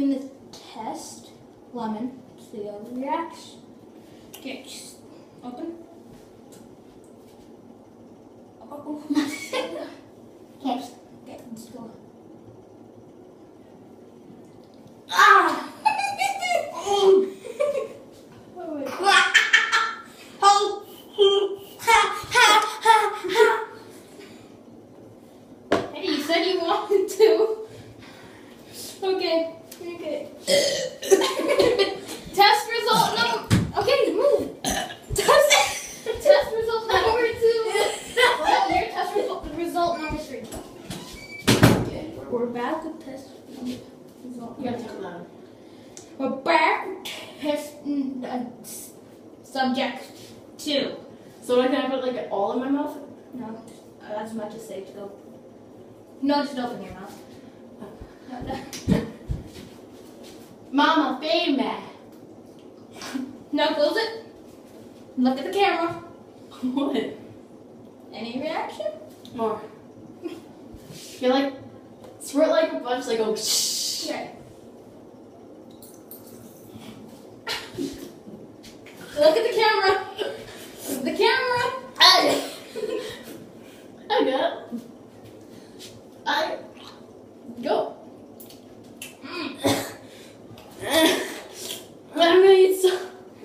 doing the test. Lemon. See how it reacts. Okay, just open. Oh, okay, let's go. Ah! Hey, you said you wanted to. Okay. Test result number. Okay, move. Test result number 2. Well, your test result number 3. Okay, we're back with test result. You gotta turn that on. We're back with test subject 2. So I can put like it all in my mouth? No, as much as safe to go. No, just open your mouth. No. Mama, baby. Now close it. Look at the camera. What? Any reaction? More. You're like, squirt like a bunch, like go shh. Okay. Look at the camera. The camera. I go. I'm gonna eat so.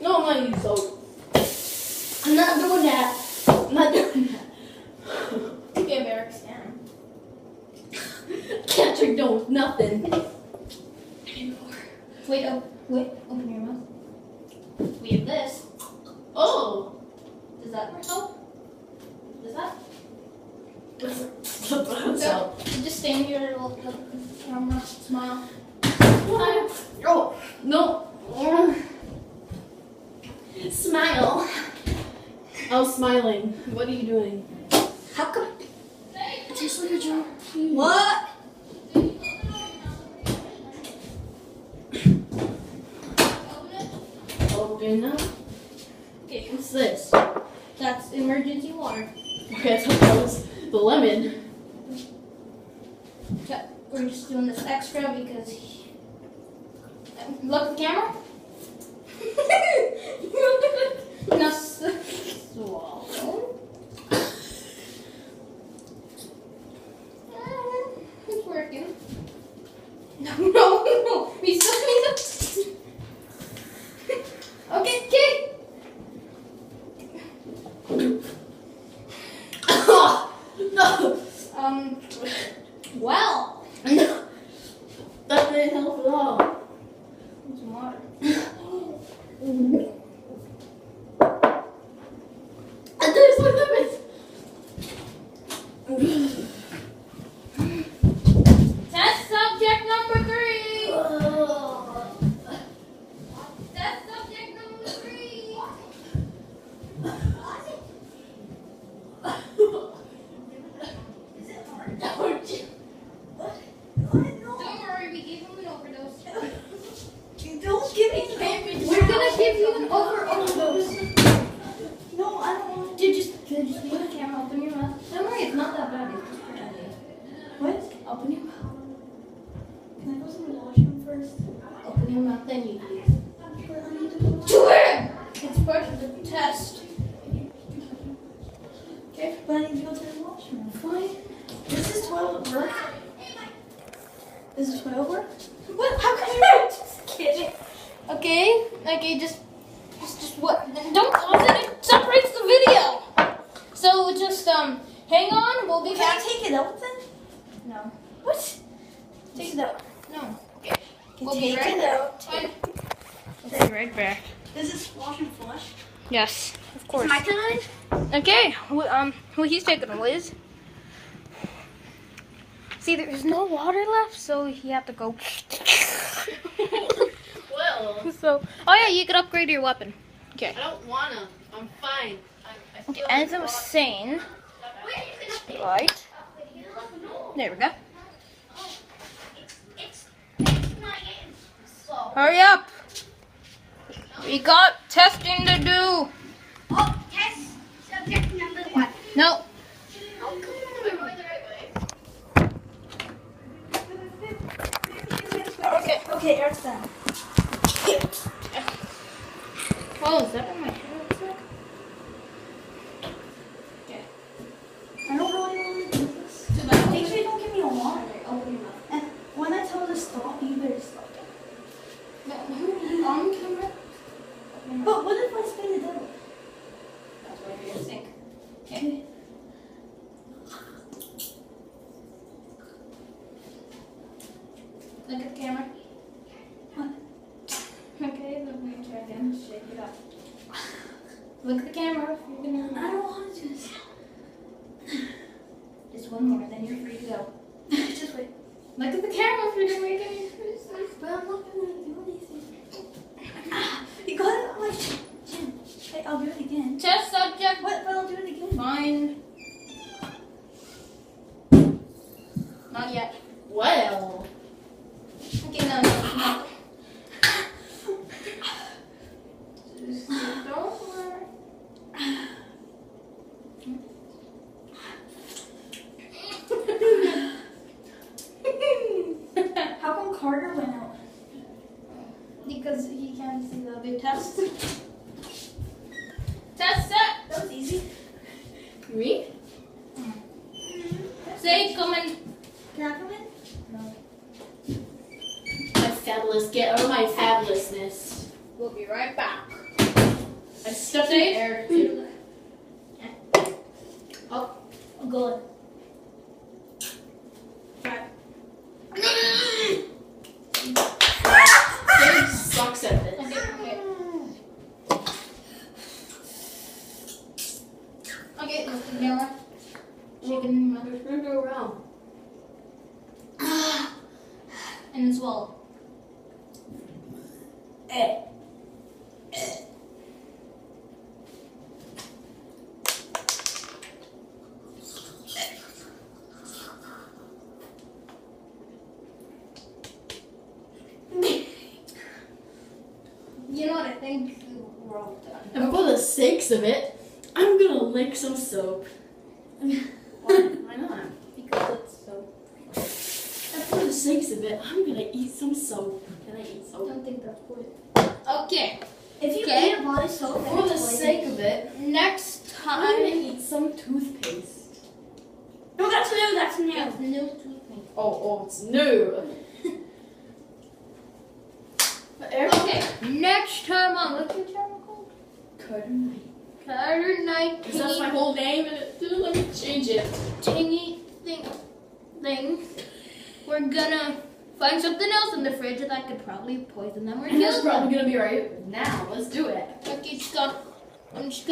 No, I'm gonna eat so. I'm not doing that. I'm not doing that. Okay, Eric, stand. Can't drink no nothing anymore. Wait, open your mouth. We have this. Oh. Does that help? Does that? So, Just stand here, look at the camera, smile. what? Oh, no. Smile. I was smiling. What are you doing? How come? Just look at your What? Open up. Okay, What's this? that's emergency water. Okay, I thought that was the lemon. Okay, we're just doing this extra because. Look at the camera. Now swallow. It's working. No. We still need to. Okay. No. Well. No. That didn't help at all. Some water. And there's like lemons. Test subject number 3. Test subject number 3. Don't worry, we gave him an overdose. Don't give me We're gonna give you an overdose. No, I don't want Dude, just leave the camera, open your mouth. Don't worry, it's not that bad. It's just pretending. What? Open your mouth. Can I go to the washroom first? Open your mouth, then you leave. But I need to go. Do it! It's part of the test. Okay? But I need to go to the washroom. Fine. This is toilet work. This is toilet work. What? How come you're just kidding? Okay, just what? Don't pause it. It separates the video. So just hang on. We'll be back. Can I take it out then? No. What? Take it out. No. Okay. We'll be Take right it back. out. Fine. We'll be right back. This is wash and flush. Yes, of course. It's my turn. Okay. Well, he's taking a whiz. See, there's no water left, so you have to go. Well, So, oh yeah, you could upgrade your weapon. Okay. I don't wanna. I'm fine. I feel As I was saying, right? There we go. Hurry up! We got testing to do. Oh, test subject number 1. No. Oh, come on, am I going the right way? Okay. Okay, Eric's done. Oh, is that what my hair looks like? Okay. I don't really want to do this. Make sure you don't give me a lot. Open your mouth. And when I tell you to stop, you better stop. Who on camera? But what if I spin it out? That's why you're gonna sink. Okay. Look at the camera. What? Okay, let me try again. Shake it up. Look at the camera. You're gonna. I don't want to do this. Just one more, then you're free to go. Just wait. Look at the camera if you're gonna make any excuses. But I'm not gonna do anything. You got it on my chin. Hey, I'll do it again. Test subject. What? But I'll do it again. Fine. Not yet. Well. Okay, no. Just don't worry. How come Carter went out? Because he can't see the other test. Test set. That was easy. Me? Say come in. Can I come in? No. My fabulous, get out of my fabulousness. We'll be right back. I stuffed in air too. Oh, good. Dave sucks at this. Okay. Okay, look at the camera. Shaking your mouth. Turn it around. And then swallow. You know what? I think we're all done. And for the sakes of it, I'm gonna lick some soap. Why not? Because it's so. And for the sakes of it, I'm gonna eat some soap. Can I eat I soap? don't think that's good. Okay. If you Okay. eat a body soap, then For the it's poison. sake of it, Next I'm gonna time. eat some toothpaste. No, that's new. That's new. Yes, new toothpaste. Oh, it's new. But Eric, Okay. Next time on what's your channel called? Carter Knight. Carter Night. Is that my whole name? Let me change it. Tingy thing. We're gonna find something else in the fridge that could probably poison them or And that's kill them. probably gonna be right now. Let's do it. Okay, Scott. I'm just gonna.